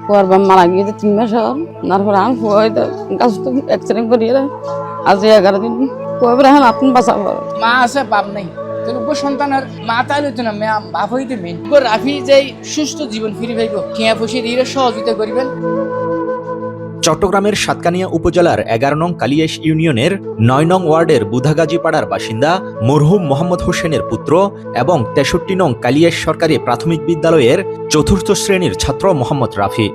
পরবার মারা গিয়েছে 3 মাস হল। তারপরে আমি গাছ তো অ্যাক্সিডেন্ট করিয়ে আজ 11 দিন পরে এখন আপনি বাঁচাবো। মা আছে বাপ নাই, তাহলে সন্তানের মা তাইলে তো না বাপ হইতে মেন। রাফি যে সুস্থ জীবন ফিরে পাইব টিয়া পয়সা দিয়ে সহযোগিতা করিবেন। চট্টগ্রামের সাতকানিয়া উপজেলার 11 নং কালিয়াস ইউনিয়নের 9 নং ওয়ার্ডের বুধাগাজী পাড়ার বাসিন্দা মরহুম মোহাম্মদ হোসেনের পুত্র এবং 63 নং কালিয়াস সরকারি প্রাথমিক বিদ্যালয়ের 4র্থ শ্রেণীর ছাত্র মোহাম্মদ রাফি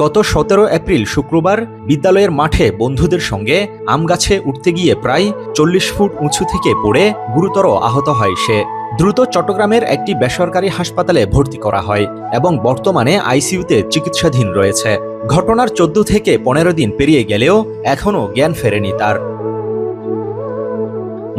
গত 17 এপ্রিল শুক্রবার বিদ্যালয়ের মাঠে বন্ধুদের সঙ্গে আম গাছে উঠতে গিয়ে প্রায় 40 ফুট উঁচু থেকে পড়ে গুরুতর আহত হয় সে। দ্রুত চট্টগ্রামের একটি বেসরকারি হাসপাতালে ভর্তি করা হয় এবং বর্তমানে আইসিইউতে চিকিৎসাধীন রয়েছে। ঘটনার 14 থেকে 15 দিন পেরিয়ে গেলেও এখনও জ্ঞান ফেরেনি তার।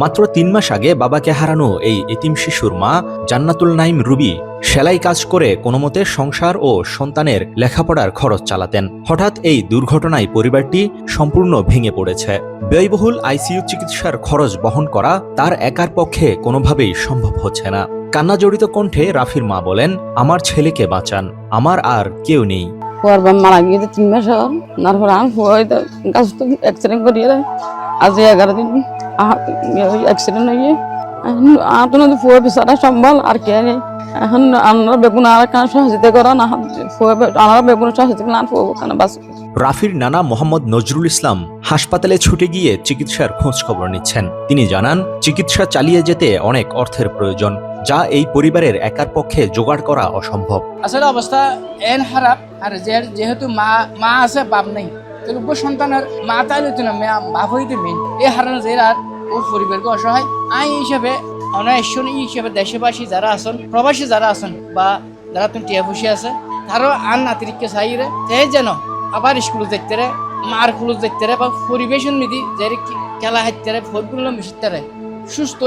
মাত্র 3 মাস আগে বাবাকে হারানো এই এতিম শিশুর মা জান্নাতুল নাইম রুবি সেলাই কাজ করে কোনোমতে সংসার ও সন্তানের লেখাপড়ার খরচ চালাতেন। হঠাৎ এই দুর্ঘটনায় পরিবারটি সম্পূর্ণ ভেঙে পড়েছে। ব্যয়বহুল আইসিইউ চিকিৎসার খরচ বহন করা তার একার পক্ষে কোনোভাবেই সম্ভব হচ্ছে না। কান্নাজড়িত কণ্ঠে রাফির মা বলেন, আমার ছেলেকে বাঁচান, আমার আর কেউ নেই। পরবার মারা গিয়েছে 3 মাস হল। তারপরে আমি গাছ তো অ্যাক্সিডেন্ট করিয়ে আজ 11 দিন অ্যাক্সিডেন্ট হয়ে আহত নদী ফুয়ে বিচারা সম্বল আর কে নেই। এখন আমরা বেগুন আর কেন সহযোগিতা করা না আমরা বেগুন সহযোগিতা না কেন বাঁচ। রাফির নানা মোহাম্মদ নজরুল ইসলাম হাসপাতালে ছুটে গিয়ে চিকিৎসার খোঁজ খবর নিচ্ছেন। তিনি জানান, চিকিৎসা চালিয়ে যেতে অনেক অর্থের প্রয়োজন, যা এই পরিবারের একার পক্ষে জোগাড় করা অসম্ভব। আসলে অবস্থা এন খারাপ, আর যেহেতু মা আছে বাপ নাই, তাহলে সন্তানের মা তাইলে তো না বাপ হইতে মেন। এই হারানো যে আর ওর পরিবারকে অসহায় আই হিসাবে অনায়াসন হিসাবে দেশবাসী যারা আছেন, প্রবাসী যারা আছেন বা যারা তুমি টিয়া বসে আছে, তারও আন নাতিরিককে চাইরে তাই যেন আবার স্কুল দেখতে রে, মার কুলুস দেখতে রে বা পরিবেশন নিধি যে খেলা হাইতে রে, ফুটবল মিশতে রে, সুস্থ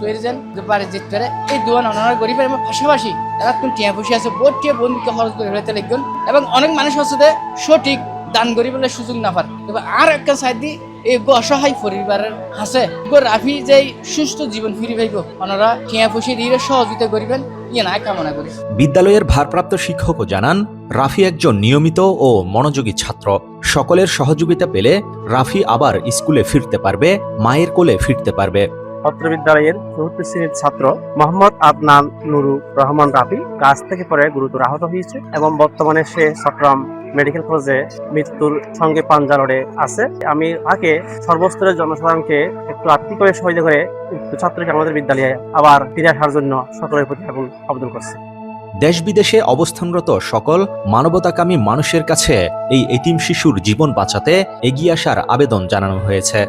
হয়ে যান বাড়ি যেতে রে। এই দোয়ান অনার গরিবের পাশাপাশি যারা তুমি টিয়া বসে আছে বোধ টিয়া বন্ধুকে খরচ করে হইতে লিখবেন। এবং অনেক মানুষ আছে সঠিক দান গরিবের সুযোগ না পারে। তবে আর একটা সাইড দিয়ে এই অসহায় পরিবারের আছে রাফি যে সুস্থ জীবন ফিরে পাইব ওনারা টিয়া পয়সা দিয়ে সহযোগিতা করিবেন ইয়ে না কামনা করি। বিদ্যালয়ের ভারপ্রাপ্ত শিক্ষকও জানান, রাফি একজন নিয়মিত ও মনোযোগী ছাত্র। সকলের সহযোগিতা পেলে রাফি আবার স্কুলে ফিরতে পারবে, মায়ের কোলে ফিরতে পারবে। অত্র বিদ্যালয়ের 4র্থ শ্রেণীর ছাত্র মোহাম্মদ আদনান নুরুর রহমান রাফি গাছ থেকে পড়ে গুরুতর আহত হয়েছে এবং বর্তমানে সে চট্টগ্রাম মেডিকেল কলেজে মৃত্যুর সঙ্গে পাঞ্জা লড়ে আছে। আমি তাকে সর্বস্তরের জনসাধারণকে একটু আর্থিকভাবে সহযোগিতা করে ছাত্রকে আমাদের বিদ্যালয়ে আবার ফিরে আসার জন্য সকলের প্রতি আবেদন করছি। দেশ বিদেশে অবস্থানরত সকল মানবতাকামী মানুষের কাছে এই এতিম শিশুর জীবন বাঁচাতে এগিয়ে আসার আবেদন জানানো হয়েছে।